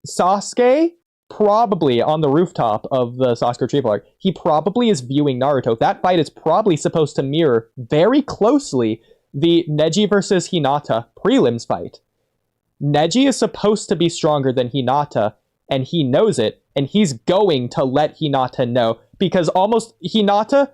Sasuke probably on the rooftop of the Sasuke Retrieval arc, he probably is viewing Naruto. That fight is probably supposed to mirror very closely the Neji versus Hinata prelims fight. Neji is supposed to be stronger than Hinata, and he knows it, and he's going to let Hinata know, because almost Hinata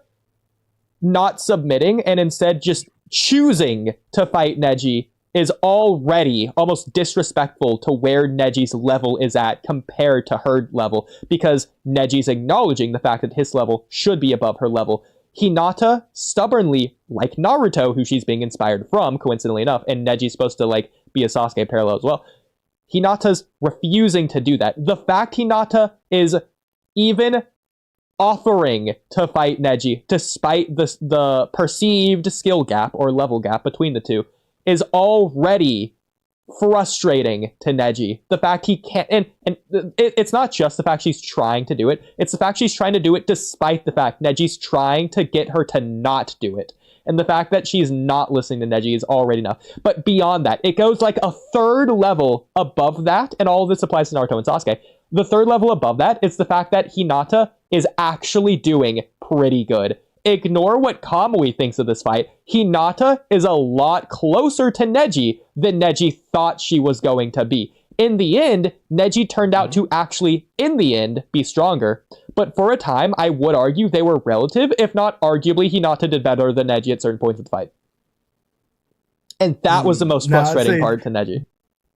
not submitting and instead just choosing to fight Neji is already almost disrespectful to where Neji's level is at compared to her level, because Neji's acknowledging the fact that his level should be above her level. Hinata stubbornly, like Naruto, who she's being inspired from, coincidentally enough, and Neji's supposed to like be a Sasuke parallel as well. Hinata's refusing to do that. The fact Hinata is even offering to fight Neji, despite the perceived skill gap or level gap between the two, is already frustrating to Neji. The fact he can't, and it's not just the fact she's trying to do it, it's the fact she's trying to do it despite the fact Neji's trying to get her to not do it. And the fact that she's not listening to Neji is already enough. But beyond that, it goes like a third level above that, and all of this applies to Naruto and Sasuke. The third level above that is the fact that Hinata is actually doing pretty good. Ignore what Kamui thinks of this fight. Hinata is a lot closer to Neji than Neji thought she was going to be. In the end, Neji turned out to actually, in the end, be stronger. But for a time, I would argue they were relative, if not arguably, Hinata did better than Neji at certain points of the fight. And that was the most frustrating part to Neji.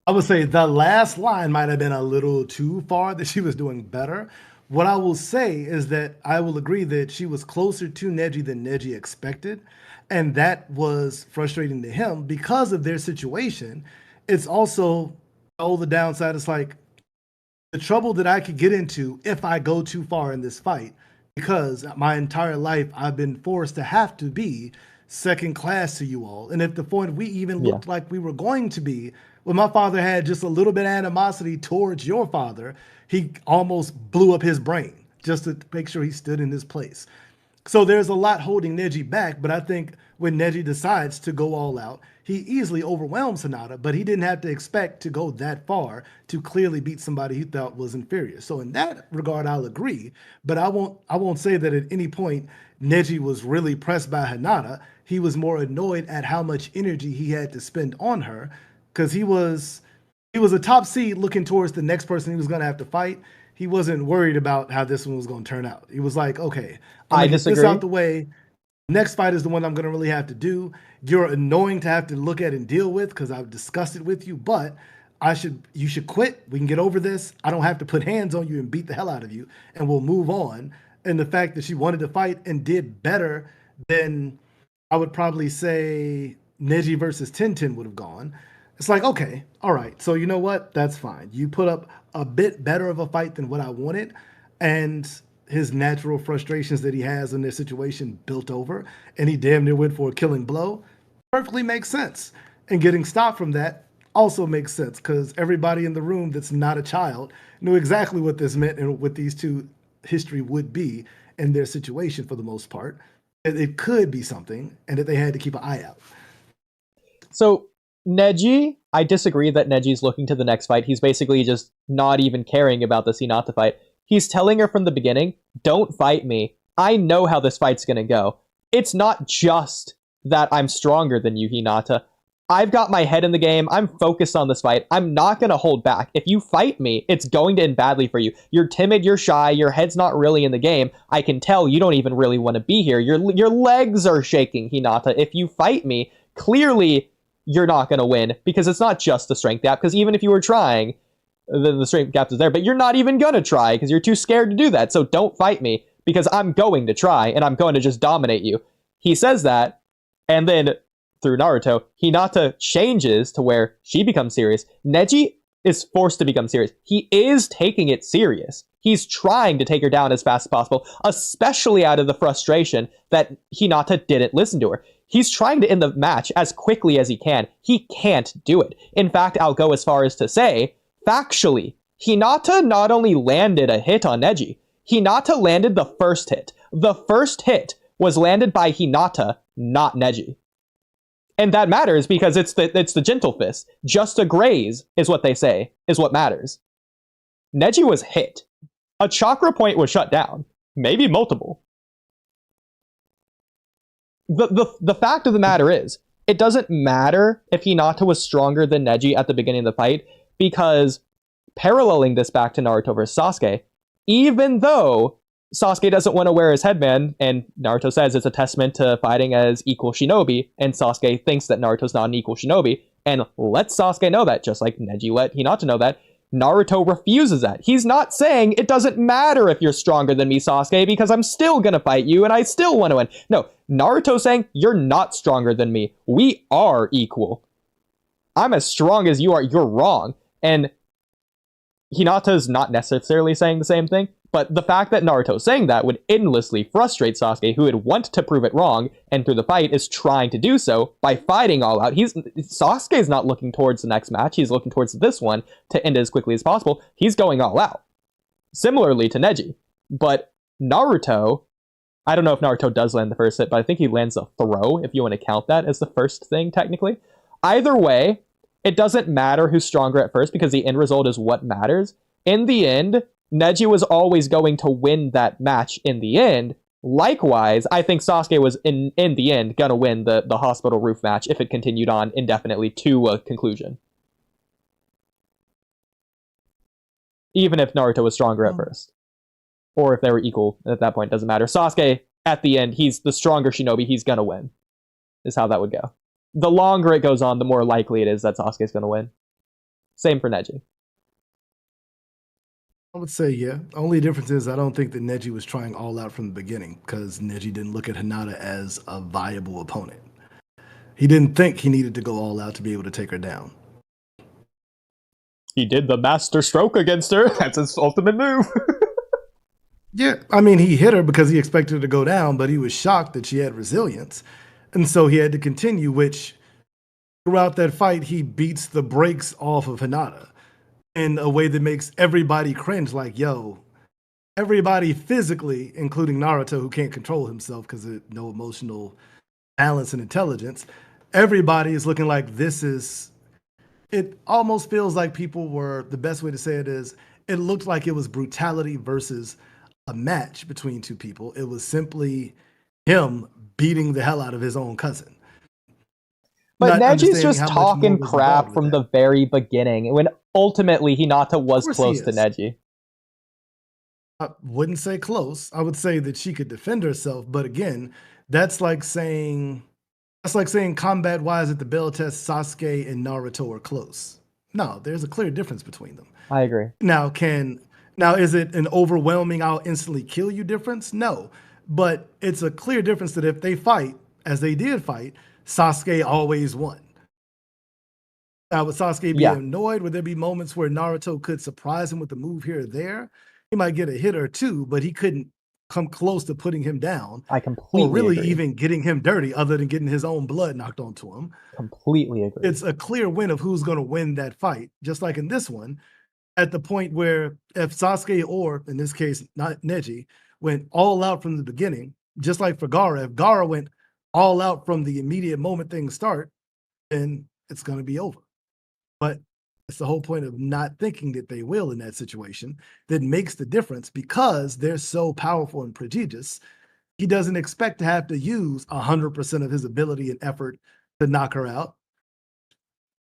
I would say the last line might have been a little too far, that she was doing better. What I will say is that I will agree that she was closer to Neji than Neji expected. And that was frustrating to him because of their situation. It's also, the downside is like the trouble that I could get into if I go too far in this fight, because my entire life I've been forced to have to be second class to you all. And if the point we even looked like we were going to be, when my father had just a little bit of animosity towards your father, he almost blew up his brain just to make sure he stood in his place. So there's a lot holding Neji back, but I think when Neji decides to go all out, he easily overwhelms Hinata, but he didn't have to expect to go that far to clearly beat somebody he thought was inferior. So in that regard, I'll agree, but I won't say that at any point Neji was really pressed by Hinata. He was more annoyed at how much energy he had to spend on her, because he was a top seed looking towards the next person he was going to have to fight. He wasn't worried about how this one was going to turn out. He was like, okay, I'm going to get this out the way. Next fight is the one I'm going to really have to do. You're annoying to have to look at and deal with because I've discussed it with you, but you should quit. We can get over this. I don't have to put hands on you and beat the hell out of you, and we'll move on. And the fact that she wanted to fight and did better than I would probably say Neji versus Tenten would have gone. It's like, okay, all right. So you know what? That's fine. You put up a bit better of a fight than what I wanted. And his natural frustrations that he has in this situation built over, and he damn near went for a killing blow, perfectly makes sense. And getting stopped from that also makes sense, because everybody in the room that's not a child knew exactly what this meant and what these two history would be in their situation for the most part. It could be something, and that they had to keep an eye out. So Neji, I disagree that Neji's looking to the next fight. He's basically just not even caring about the Hinata fight. He's telling her from the beginning, don't fight me. I know how this fight's gonna go. It's not just that I'm stronger than you, Hinata. I've got my head in the game. I'm focused on this fight. I'm not gonna hold back. If you fight me, it's going to end badly for you. You're timid, you're shy, your head's not really in the game. I can tell you don't even really want to be here. Your legs are shaking, Hinata. If you fight me, clearly you're not going to win, because it's not just the strength gap, because even if you were trying, then the strength gap is there, but you're not even going to try because you're too scared to do that. So don't fight me, because I'm going to try and I'm going to just dominate you. He says that, and then through Naruto, Hinata changes to where she becomes serious. Neji is forced to become serious. He is taking it serious. He's trying to take her down as fast as possible, especially out of the frustration that Hinata didn't listen to her. He's trying to end the match as quickly as he can. He can't do it. In fact, I'll go as far as to say, factually, Hinata not only landed a hit on Neji, Hinata landed the first hit. The first hit was landed by Hinata, not Neji. And that matters because it's the gentle fist. Just a graze is what they say, is what matters. Neji was hit. A chakra point was shut down. Maybe multiple. The fact of the matter is, it doesn't matter if Hinata was stronger than Neji at the beginning of the fight, because paralleling this back to Naruto versus Sasuke, even though Sasuke doesn't want to wear his headband, and Naruto says it's a testament to fighting as equal shinobi, and Sasuke thinks that Naruto's not an equal shinobi, and lets Sasuke know that, just like Neji let Hinata know that, Naruto refuses that. He's not saying it doesn't matter if you're stronger than me, Sasuke, because I'm still gonna fight you and I still want to win. No, Naruto's saying you're not stronger than me. We are equal. I'm as strong as you are. You're wrong. And Hinata's not necessarily saying the same thing, but the fact that Naruto's saying that would endlessly frustrate Sasuke, who would want to prove it wrong, and through the fight is trying to do so by fighting all out. Sasuke's not looking towards the next match, he's looking towards this one to end it as quickly as possible. He's going all out. Similarly to Neji. But Naruto, I don't know if Naruto does land the first hit, but I think he lands a throw, if you want to count that as the first thing, technically. Either way, it doesn't matter who's stronger at first, because the end result is what matters. In the end, Neji was always going to win that match in the end. Likewise, I think Sasuke was, in the end, going to win the hospital roof match if it continued on indefinitely to a conclusion. Even if Naruto was stronger at first. Or if they were equal at that point, doesn't matter. Sasuke, at the end, he's the stronger shinobi, he's going to win. Is how that would go. The longer it goes on, the more likely it is that Sasuke's going to win. Same for Neji. I would say, yeah. Only difference is I don't think that Neji was trying all out from the beginning, because Neji didn't look at Hinata as a viable opponent. He didn't think he needed to go all out to be able to take her down. He did the master stroke against her. That's his ultimate move. Yeah, I mean, he hit her because he expected her to go down, but he was shocked that she had resilience. And so he had to continue, which throughout that fight, he beats the brakes off of Hinata in a way that makes everybody cringe, like, yo, everybody physically, including Naruto, who can't control himself because of no emotional balance and intelligence, everybody is looking like this is, it almost feels like people were, the best way to say it is, it looked like it was brutality versus a match between two people. It was simply him beating the hell out of his own cousin. But Neji's just talking crap from the very beginning, when ultimately Hinata was close to Neji. I wouldn't say close. I would say that she could defend herself, but again, that's like saying combat-wise at the bell test, Sasuke and Naruto are close. No, there's a clear difference between them. I agree. Now, is it an overwhelming, I'll instantly kill you difference? No. But it's a clear difference that if they fight, as they did fight, Sasuke always won. Now, would Sasuke be annoyed? Would there be moments where Naruto could surprise him with a move here or there? He might get a hit or two, but he couldn't come close to putting him down. I completely or really agree. Even getting him dirty, other than getting his own blood knocked onto him. Completely agree. It's a clear win of who's going to win that fight. Just like in this one, at the point where if Sasuke, or in this case, not Neji, went all out from the beginning, just like for Gaara, if Gaara went all out from the immediate moment things start, then it's going to be over. But it's the whole point of not thinking that they will in that situation that makes the difference, because they're so powerful and prodigious. He doesn't expect to have to use 100% of his ability and effort to knock her out.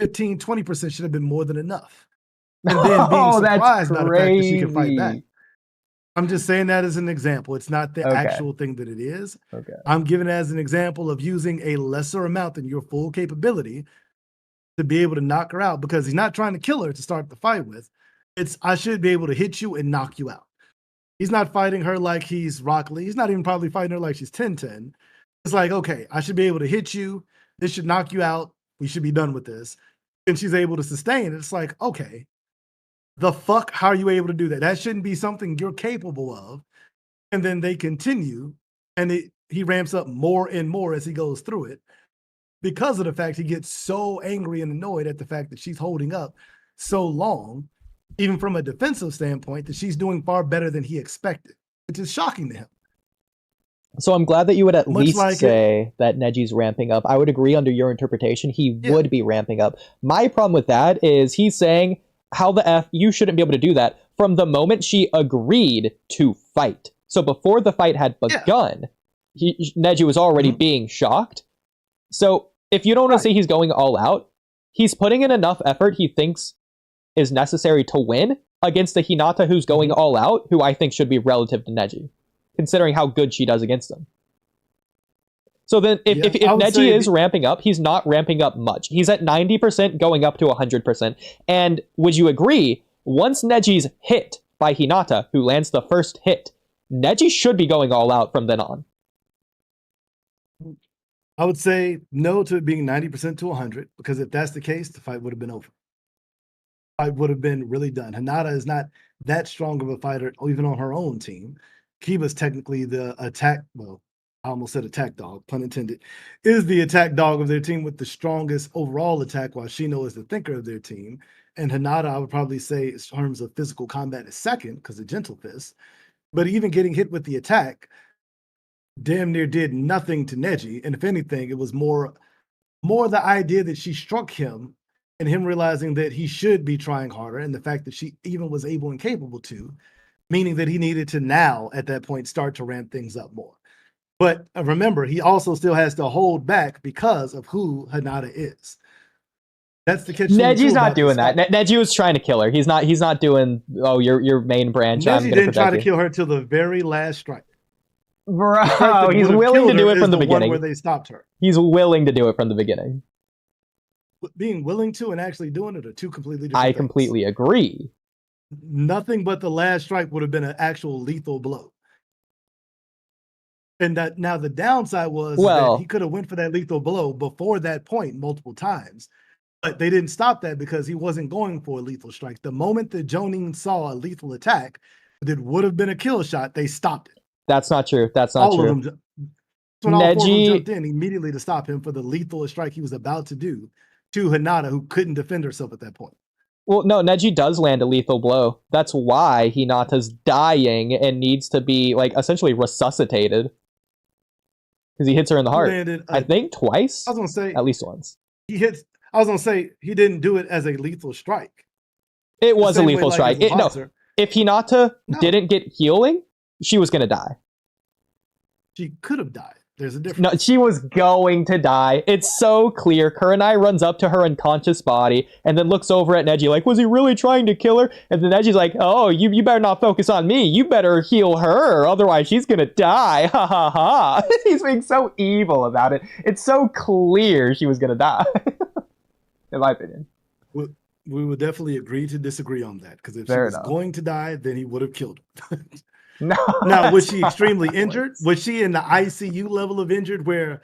15, 20% should have been more than enough. And then being surprised by the fact that she can fight back. I'm just saying that as an example. It's not the actual thing that it is. Okay. I'm giving it as an example of using a lesser amount than your full capability to be able to knock her out, because he's not trying to kill her to start the fight with. It's, I should be able to hit you and knock you out. He's not fighting her like he's Rock Lee. He's not even probably fighting her like she's 10-10. It's like, okay, I should be able to hit you. This should knock you out. We should be done with this. And she's able to sustain it. It's like, okay, the fuck, how are you able to do that? That shouldn't be something you're capable of. And then they continue, and he ramps up more and more as he goes through it, because of the fact he gets so angry and annoyed at the fact that she's holding up so long, even from a defensive standpoint, that she's doing far better than he expected, which is shocking to him. So I'm glad that you would at least say that Neji's ramping up. I would agree under your interpretation. He would be ramping up. My problem with that is he's saying, how the F you shouldn't be able to do that from the moment she agreed to fight. So before the fight had Yeah. begun, Neji was already being shocked. So if you don't want to say he's going all out, he's putting in enough effort he thinks is necessary to win against a Hinata who's going all out, who I think should be relative to Neji, considering how good she does against him. So then if Neji is ramping up, he's not ramping up much. He's at 90% going up to 100%. And would you agree, once Neji's hit by Hinata, who lands the first hit, Neji should be going all out from then on. I would say no to it being 90% to 100, because if that's the case, the fight would have been over. The fight would have been really done. Hinata is not that strong of a fighter, even on her own team. Kiba's technically the attack, well, I almost said attack dog, pun intended, is the attack dog of their team with the strongest overall attack, while Shino is the thinker of their team. And Hinata, I would probably say, in terms of physical combat, is second because of Gentle Fist. But even getting hit with the attack damn near did nothing to Neji. And if anything, it was more the idea that she struck him and him realizing that he should be trying harder, and the fact that she even was able and capable to, meaning that he needed to now, at that point, start to ramp things up more. But remember, he also still has to hold back because of who Hinata is. That's the catch. Neji's not doing that. Neji was trying to kill her. He's not doing, oh, your main branch. Neji didn't try to kill her till the very last strike. Bro, he's willing to do it from the beginning. Where they stopped her. He's willing to do it from the beginning. Being willing to and actually doing it are two completely different things. I completely agree. Nothing but the last strike would have been an actual lethal blow. And that now the downside was that he could have went for that lethal blow before that point multiple times. But they didn't stop that because he wasn't going for a lethal strike. The moment that Jonin saw a lethal attack that would have been a kill shot, they stopped it. That's not true. That's not true. All of them, when all four of them jumped in immediately to stop him for the lethal strike he was about to do to Hinata, who couldn't defend herself at that point. Well, no, Neji does land a lethal blow. That's why Hinata's dying and needs to be, like, essentially resuscitated. Because he hits her in the heart. I think twice. I was gonna say at least once. I was gonna say he didn't do it as a lethal strike. It was a lethal strike. No, if Hinata didn't get healing, she was gonna die. She could have died. There's a difference. No, she was going to die. It's so clear. Kurenai runs up to her unconscious body and then looks over at Neji like, was he really trying to kill her? And then Neji's like, oh, you better not focus on me. You better heal her, otherwise she's gonna die. Ha ha ha. He's being so evil about it. It's so clear she was gonna die. In my opinion. We would definitely agree to disagree on that, because if she was going to die, then he would have killed her. No. Now, was she extremely injured? Was she in the ICU level of injured where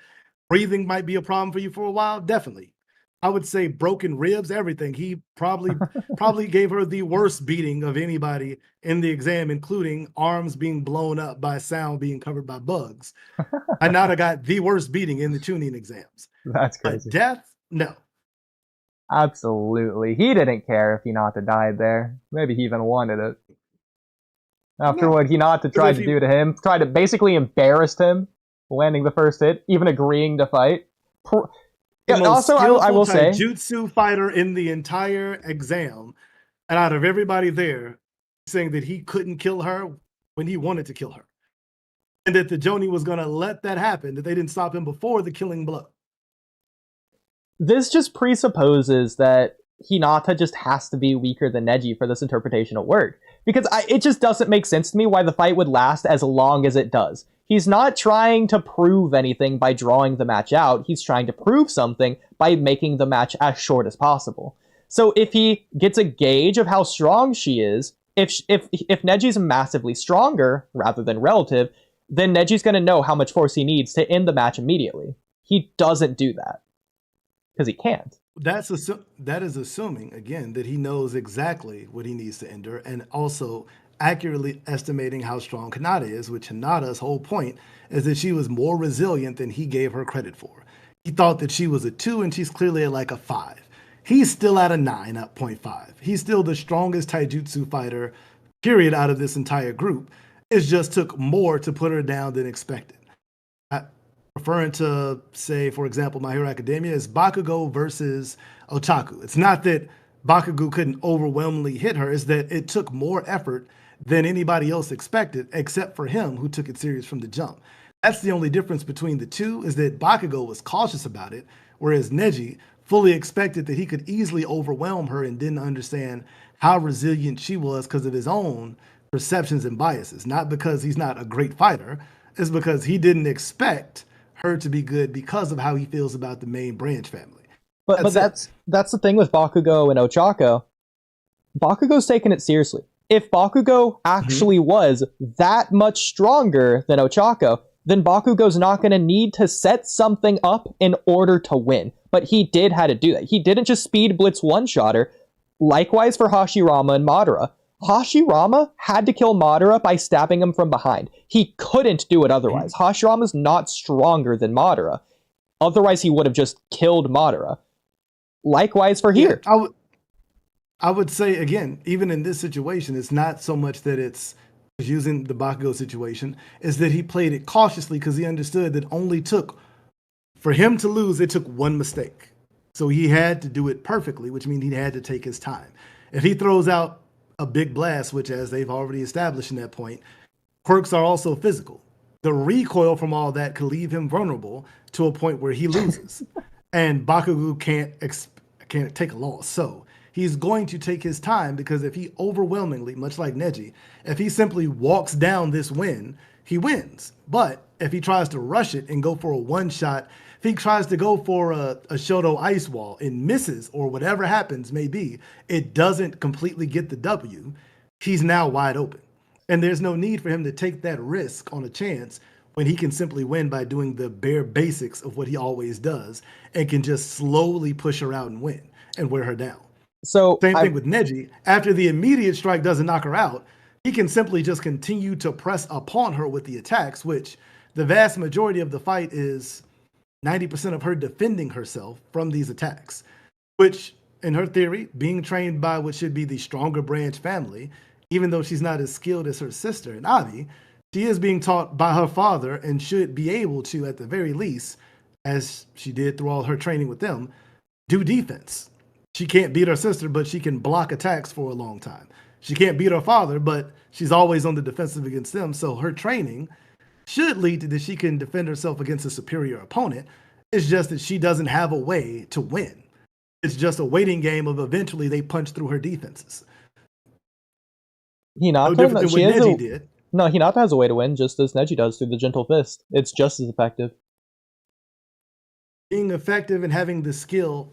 breathing might be a problem for you for a while? Definitely. I would say broken ribs, everything. He probably gave her the worst beating of anybody in the exam, including arms being blown up by sound being covered by bugs. Hinata got the worst beating in the tuning exams. That's crazy. But death, no. Absolutely. He didn't care if Hinata died there. Maybe he even wanted it. After what Hinata tried to do to him, tried to basically embarrass him, landing the first hit, even agreeing to fight. Also, I will say, jutsu fighter in the entire exam, and out of everybody there, saying that he couldn't kill her when he wanted to kill her, and that the Jonin was going to let that happen, that they didn't stop him before the killing blow. This just presupposes that Hinata just has to be weaker than Neji for this interpretation to work. Because it just doesn't make sense to me why the fight would last as long as it does. He's not trying to prove anything by drawing the match out. He's trying to prove something by making the match as short as possible. So if he gets a gauge of how strong she is, if Neji's massively stronger rather than relative, then Neji's going to know how much force he needs to end the match immediately. He doesn't do that. Because he can't. That is assuming, again, that he knows exactly what he needs to endure, and also accurately estimating how strong Hinata is, which Hinata's whole point is that she was more resilient than he gave her credit for. He thought that she was a 2, and she's clearly at like a 5. He's still at a 9 at 0.5. He's still the strongest taijutsu fighter, period, out of this entire group. It just took more to put her down than expected. Referring to, say, for example, My Hero Academia, is Bakugo versus Otaku. It's not that Bakugo couldn't overwhelmingly hit her is that it took more effort than anybody else expected, except for him, who took it serious from the jump. That's the only difference between the two, is that Bakugo was cautious about it, whereas Neji fully expected that he could easily overwhelm her and didn't understand how resilient she was because of his own perceptions and biases. Not because he's not a great fighter, it's because he didn't expect her to be good because of how he feels about the main branch family. But That's it. that's the thing with Bakugo and Ochako. Bakugo's taking it seriously. If Bakugo Mhm. actually was that much stronger than Ochako, then Bakugo's not going to need to set something up in order to win. But he did have to do that. He didn't just speed blitz one-shotter. Likewise for Hashirama and Madara. Hashirama had to kill Madara by stabbing him from behind. He couldn't do it otherwise. Hashirama's not stronger than Madara. Otherwise, he would have just killed Madara. Likewise for Yeah, here. I would say again, even in this situation, it's not so much that it's using the Bakugo situation, is that he played it cautiously because he understood that only took for him to lose, it took one mistake. So he had to do it perfectly, which means he had to take his time. If he throws out a big blast, which as they've already established in that point, quirks are also physical. The recoil from all that could leave him vulnerable to a point where he loses. And Bakugo can't take a loss. So he's going to take his time because if he overwhelmingly, much like Neji, if he simply walks down this win, he wins. But if he tries to rush it and go for a one shot, if he tries to go for a Shoto ice wall and misses or whatever happens may be, it doesn't completely get the W, he's now wide open. And there's no need for him to take that risk on a chance when he can simply win by doing the bare basics of what he always does and can just slowly push her out and win and wear her down. So Same thing with Neji. After the immediate strike doesn't knock her out, he can simply just continue to press upon her with the attacks, which the vast majority of the fight is 90% of her defending herself from these attacks, which, in her theory, being trained by what should be the stronger branch family, even though she's not as skilled as her sister and Abi, she is being taught by her father and should be able to, at the very least, as she did through all her training with them, do defense. She can't beat her sister, but she can block attacks for a long time. She can't beat her father, but she's always on the defensive against them. So her training should lead to that she can defend herself against a superior opponent. It's just that she doesn't have a way to win. It's just a waiting game of eventually they punch through her defenses. No Hinata, different than what Neji did. No, Hinata has a way to win, just as Neji does through the gentle fist. It's just as effective. Being effective and having the skill,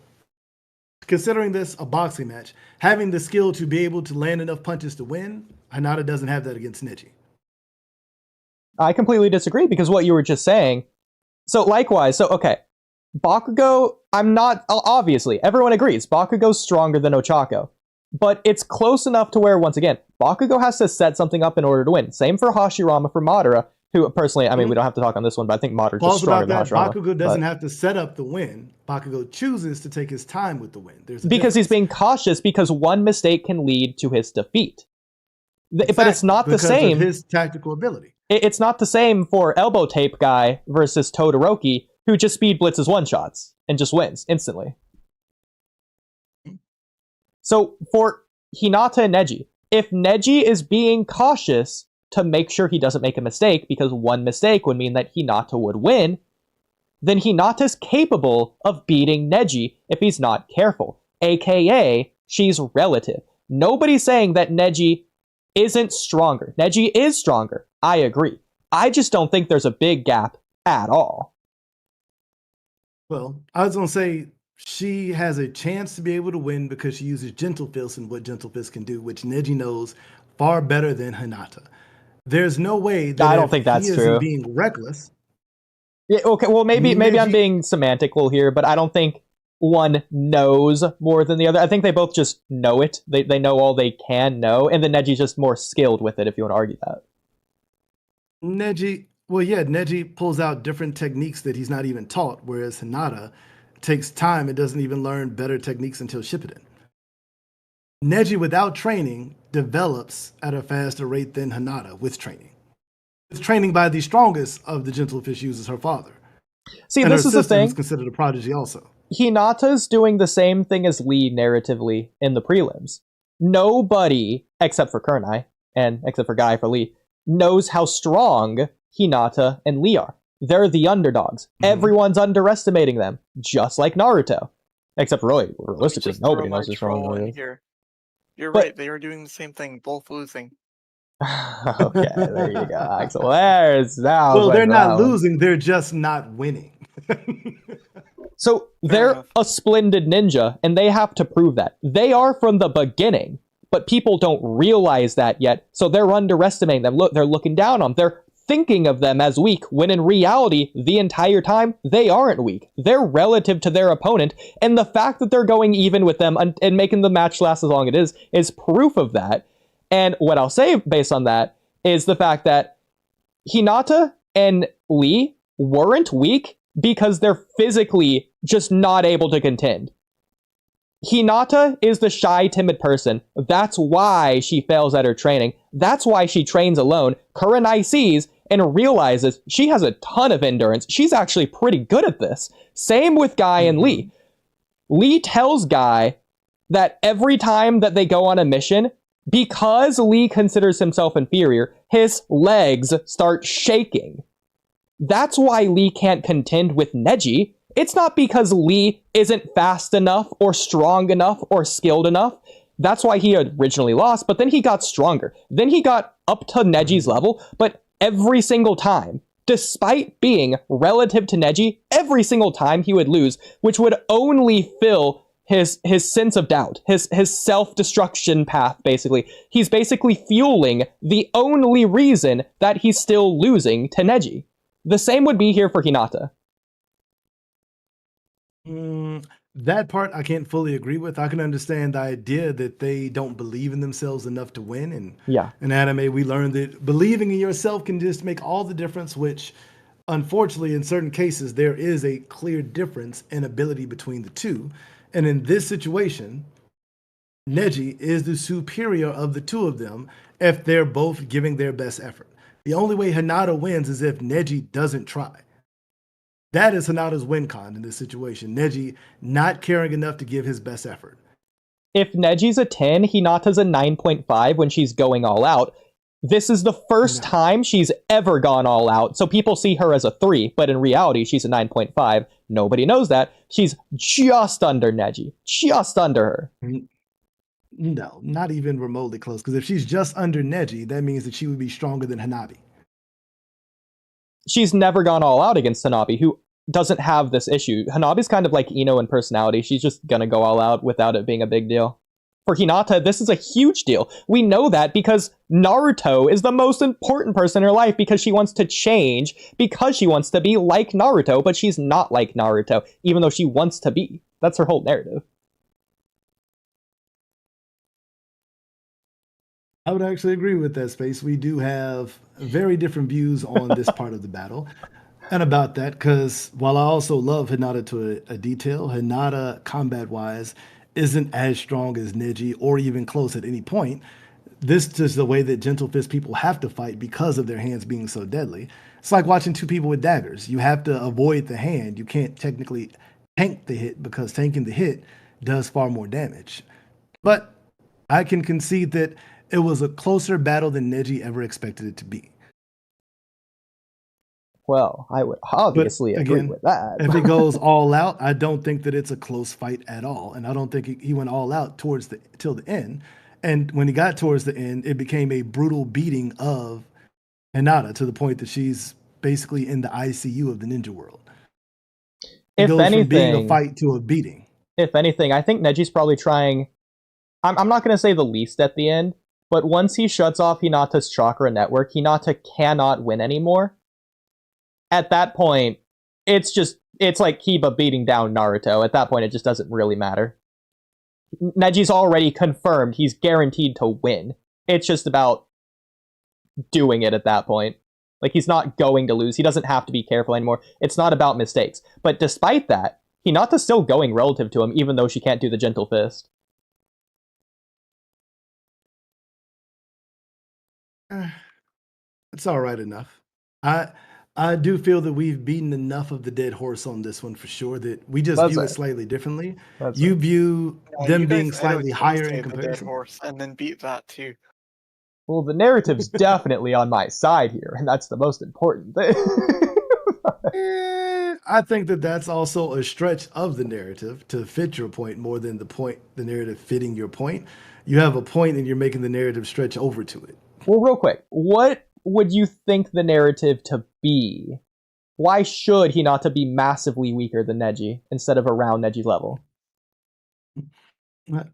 considering this a boxing match, having the skill to be able to land enough punches to win, Hinata doesn't have that against Neji. I completely disagree because what you were just saying. So likewise, okay, Bakugo, obviously, everyone agrees, Bakugo's stronger than Ochako. But it's close enough to where, once again, Bakugo has to set something up in order to win. Same for Hashirama for Madara, who personally, I mean, we don't have to talk on this one, but I think Madara's just stronger than Hashirama. Bakugo doesn't have to set up the win. Bakugo chooses to take his time with the win. Because he's being cautious, because one mistake can lead to his defeat. Exactly, but it's not the same. Of his tactical ability. It's not the same for Elbow Tape Guy versus Todoroki, who just speed blitzes one-shots and just wins instantly. So for Hinata and Neji, if Neji is being cautious to make sure he doesn't make a mistake, because one mistake would mean that Hinata would win, then Hinata's capable of beating Neji if he's not careful. AKA, she's relative. Nobody's saying that Neji isn't stronger. Neji is stronger. I agree. I just don't think there's a big gap at all. Well, I was going to say she has a chance to be able to win because she uses Gentle Fist and what Gentle Fist can do, which Neji knows far better than Hinata. There's no way that I don't think that's true. Being reckless. Yeah, okay, well, maybe I'm being semantical here, but I don't think one knows more than the other. I think they both just know it. They know all they can know, and then Neji's just more skilled with it, if you want to argue that. Neji pulls out different techniques that he's not even taught, whereas Hinata takes time and doesn't even learn better techniques until Shippuden. Neji, without training, develops at a faster rate than Hinata with training. With training by the strongest of the Gentle Fish users, her father. See, and this her is the sister thing. is considered a prodigy also. Hinata's doing the same thing as Lee narratively in the prelims. Nobody, except for Kurenai, and except for Guy for Lee, knows how strong Hinata and Lee are. They're the underdogs. Everyone's underestimating them, just like Naruto. Except really, realistically, nobody knows how strong Naruto is. Here. You're But- right, they were doing the same thing, both losing. Okay, there you go, Axel. There's now. Well, they're not losing; they're just not winning. So they're a splendid ninja, and they have to prove that. They are from the beginning, but people don't realize that yet, so they're underestimating them. Look, they're looking down on them. They're thinking of them as weak, when in reality, the entire time, they aren't weak. They're relative to their opponent, and the fact that they're going even with them and making the match last as long as it is proof of that. And what I'll say based on that is the fact that Hinata and Lee weren't weak because they're physically just not able to contend. Hinata is the shy, timid person. That's why she fails at her training. That's why she trains alone. Kurenai sees and realizes she has a ton of endurance. She's actually pretty good at this. Same with Guy and Lee. Lee tells Guy that every time that they go on a mission, because Lee considers himself inferior, his legs start shaking. That's why Lee can't contend with Neji. It's not because Lee isn't fast enough or strong enough or skilled enough. That's why he originally lost, but then he got stronger. Then he got up to Neji's level, but every single time, despite being relative to Neji, every single time he would lose, which would only fill his sense of doubt, his self-destruction path, basically. He's basically fueling the only reason that he's still losing to Neji. The same would be here for Hinata. That part I can't fully agree with. I can understand the idea that they don't believe in themselves enough to win. And in anime, we learned that believing in yourself can just make all the difference, which unfortunately, in certain cases, there is a clear difference in ability between the two. And in this situation, Neji is the superior of the two of them if they're both giving their best effort. The only way Hinata wins is if Neji doesn't try. That is Hinata's win con in this situation. Neji not caring enough to give his best effort. If Neji's a 10, Hinata's a 9.5 when she's going all out. This is the first time she's ever gone all out, so people see her as a 3, but in reality, she's a 9.5. Nobody knows that. She's just under Neji. Just under her. No, not even remotely close, because if she's just under Neji, that means that she would be stronger than Hanabi. She's never gone all out against Hanabi, who doesn't have this issue. Hanabi's kind of like Ino in personality. She's just gonna go all out without it being a big deal. For Hinata, this is a huge deal. We know that because Naruto is the most important person in her life because she wants to change, because she wants to be like Naruto, but she's not like Naruto, even though she wants to be. That's her whole narrative. I would actually agree with that, Space. We do have very different views on this part of the battle and about that, because while I also love Hinata to a detail, Hinata, combat-wise, isn't as strong as Neji or even close at any point. This is the way that Gentle Fist people have to fight because of their hands being so deadly. It's like watching two people with daggers. You have to avoid the hand. You can't technically tank the hit because tanking the hit does far more damage. But I can concede that it was a closer battle than Neji ever expected it to be. Well, I would obviously agree with that. If it goes all out, I don't think that it's a close fight at all. And I don't think he went all out till the end. And when he got towards the end, it became a brutal beating of Hinata to the point that she's basically in the ICU of the ninja world. It goes from being a fight to a beating. If anything, I think Neji's probably trying... I'm not going to say the least at the end, but once he shuts off Hinata's chakra network, Hinata cannot win anymore. At that point, it's like Kiba beating down Naruto. At that point, it just doesn't really matter. Neji's already confirmed he's guaranteed to win. It's just about doing it at that point. Like, he's not going to lose. He doesn't have to be careful anymore. It's not about mistakes. But despite that, Hinata's still going relative to him, even though she can't do the Gentle Fist. It's all right enough. I do feel that we've beaten enough of the dead horse on this one for sure, that we just That's view it right. slightly differently. That's You right. view You them being guys slightly edit higher in say the dead comparison. horse and then beat that too. Well, the narrative's definitely on my side here, and that's the most important thing. I think that that's also a stretch of the narrative to fit your point more than the narrative fitting your point. You have a point and you're making the narrative stretch over to it. Well, real quick, what would you think the narrative to be? Why should Hinata be massively weaker than Neji instead of around Neji's level?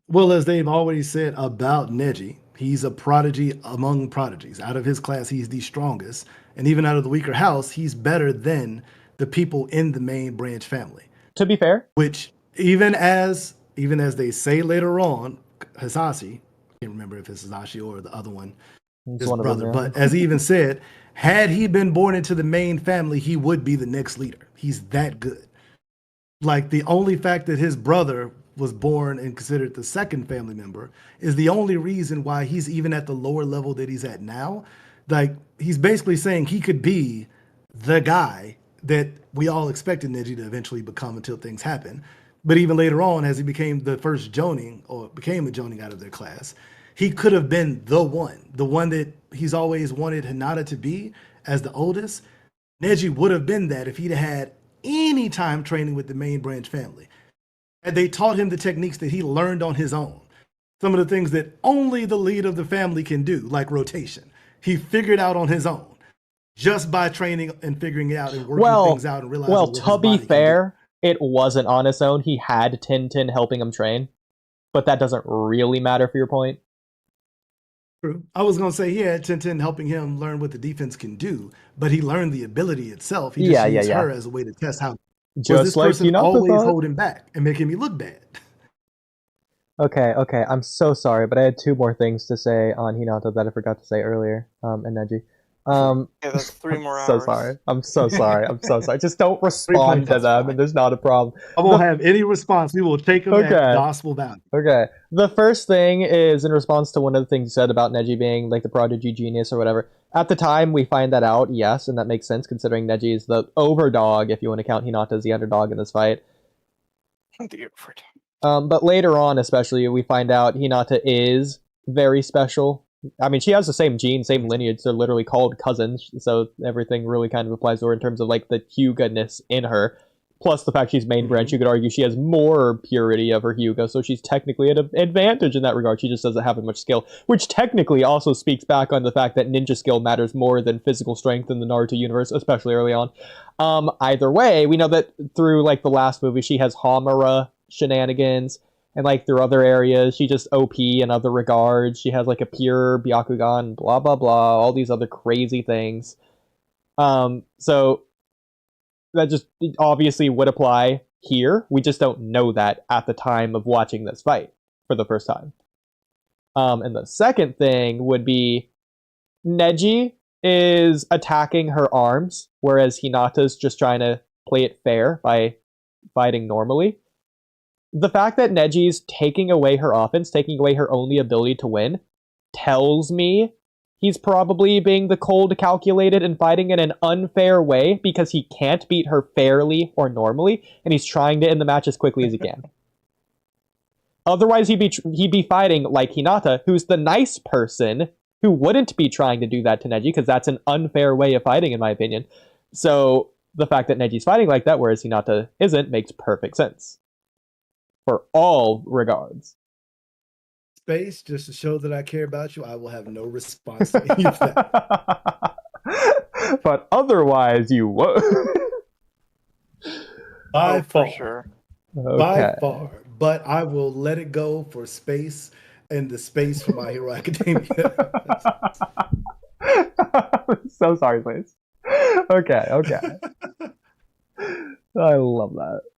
Well, as they've already said about Neji, he's a prodigy among prodigies. Out of his class, he's the strongest. And even out of the weaker house, he's better than the people in the main branch family. To be fair, Which even as they say later on, Hisashi, I can't remember if it's Hisashi or the other one, it's his one of them. brother, Yeah. but as he even said, had he been born into the main family, he would be the next leader. He's that good. Like the only fact that his brother was born and considered the second family member is the only reason why he's even at the lower level that he's at now. Like he's basically saying he could be the guy that we all expected Neji to eventually become until things happen. But even later on, as he became the first Jonin or became a Jonin out of their class, he could have been the one that he's always wanted Hinata to be as the oldest. Neji would have been that if he'd had any time training with the main branch family. And they taught him the techniques that he learned on his own. Some of the things that only the lead of the family can do, like rotation. He figured out on his own just by training and figuring it out and working things out and realizing what to his be body can do. fair, it wasn't on his own. He had Tintin helping him train, but that doesn't really matter for your point. True. I was going to say he had Tintin helping him learn what the defense can do, but he learned the ability itself. He just used her as a way to test how was Just this like person Hinata always thought. holding back and making me look bad. Okay, I'm so sorry, but I had two more things to say on Hinata that I forgot to say earlier, and Neji. Yeah, that's 3 more So hours. sorry. I'm so sorry. I'm so sorry. Just don't respond to That's them, fine. and there's not a problem. I won't have any response. We will take them at gospel value. Okay. The first thing is in response to one of the things you said about Neji being like the prodigy genius or whatever. At the time, we find that out, yes, and that makes sense considering Neji is the overdog, if you want to count Hinata as the underdog in this fight. The overdog. But later on, especially, we find out Hinata is very special. I mean, she has the same gene, same lineage. They're literally called cousins, so everything really kind of applies to her in terms of like the Hyuga-ness in her. Plus the fact she's main branch, you could argue she has more purity of her Hyuga, so she's technically at an advantage in that regard. She just doesn't have as much skill, which technically also speaks back on the fact that ninja skill matters more than physical strength in the Naruto universe, especially early on. Either way, we know that through like the last movie, she has Hamura shenanigans. And like through other areas, she just OP in other regards. She has like a pure Byakugan, blah blah blah, all these other crazy things. So that just obviously would apply here. We just don't know that at the time of watching this fight for the first time. And the second thing would be Neji is attacking her arms, whereas Hinata's just trying to play it fair by fighting normally. The fact that Neji's taking away her offense, taking away her only ability to win, tells me he's probably being the cold, calculated, and fighting in an unfair way because he can't beat her fairly or normally, and he's trying to end the match as quickly as he can. Otherwise, he'd be fighting like Hinata, who's the nice person who wouldn't be trying to do that to Neji because that's an unfair way of fighting, in my opinion. So the fact that Neji's fighting like that, whereas Hinata isn't, makes perfect sense. For all regards. Space, just to show that I care about you, I will have no response to any of that. But otherwise, you won't. By far. For sure. Okay. By far. But I will let it go for space and the space for My Hero Academia. So sorry, Space. Okay. I love that.